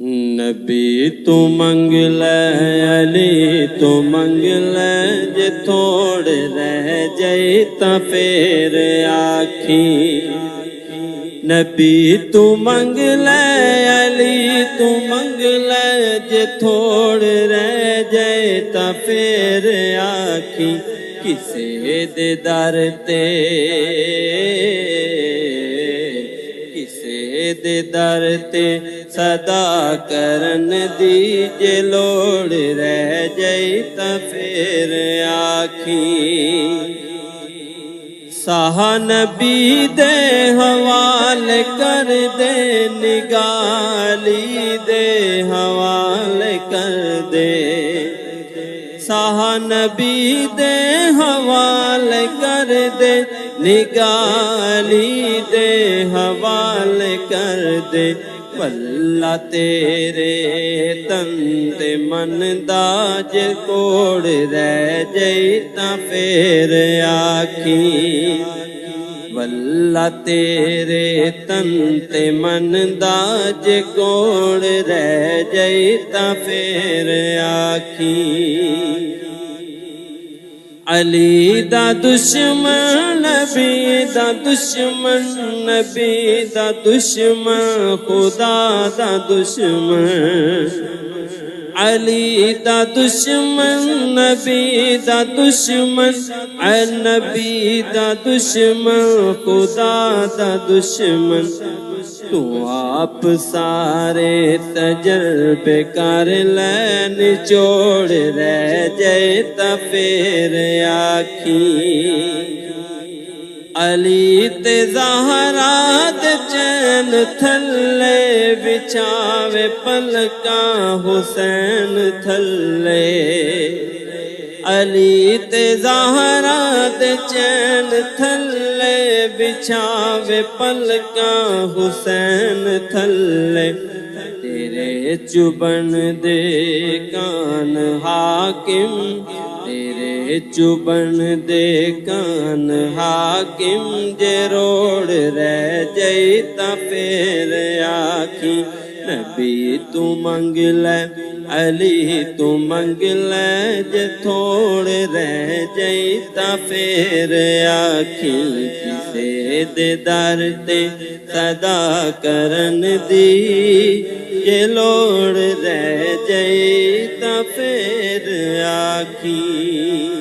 نبی تو منگ لے علی تو منگ لے جے تھوڑ رہ جائے تا پھر آکھی نبی تو منگ لے علی تو منگ لے جے تھوڑ رہ جائے تا پھر آکھی کسے دے در تے کسے دے در تے صدا کرن دی جے لوڑ رہ جائے تا پھر آکھی ساہ نبی دے حوالے کر دے نگالی دے حوالے کر دے ساہ نبی دے حوالے کر دے نگالی دے حوالے کر دے واللہ تیرے تن تے من دا جے کوڑ رہ جائے تا پھر آکھی واللہ تیرے تن تے من دا جے کوڑ رہ جائے تا پھر آکھی علی دا دشمن نبی دا دشمن نبی دا دشمن خدا دا دشمن علی دا دشمن نبی دا دشمن نبی دا دشمن خدا دا دشمن تو آپ سارے تجربے کر لے نچوڑ رہ جائے تا پھر آکھی علی تے زہرا دے چین تھلے بچھاوے پلکاں حسین تھلے علی تے زہرا دے چین تھلے بچھاوے پلکاں حسین تھلے تیرے چبن دے کان حاکم تیرے چبن دے کان حاکم جے روڑ رہ جائے تا پھر آکھی نبی تو منگ لے علی تو منگ لے جے تھوڑ رہ جائے تا پھر آکھی کسے دے در تے صدا کرن دی جے لوڑ رہ جائے تا پھر آکھی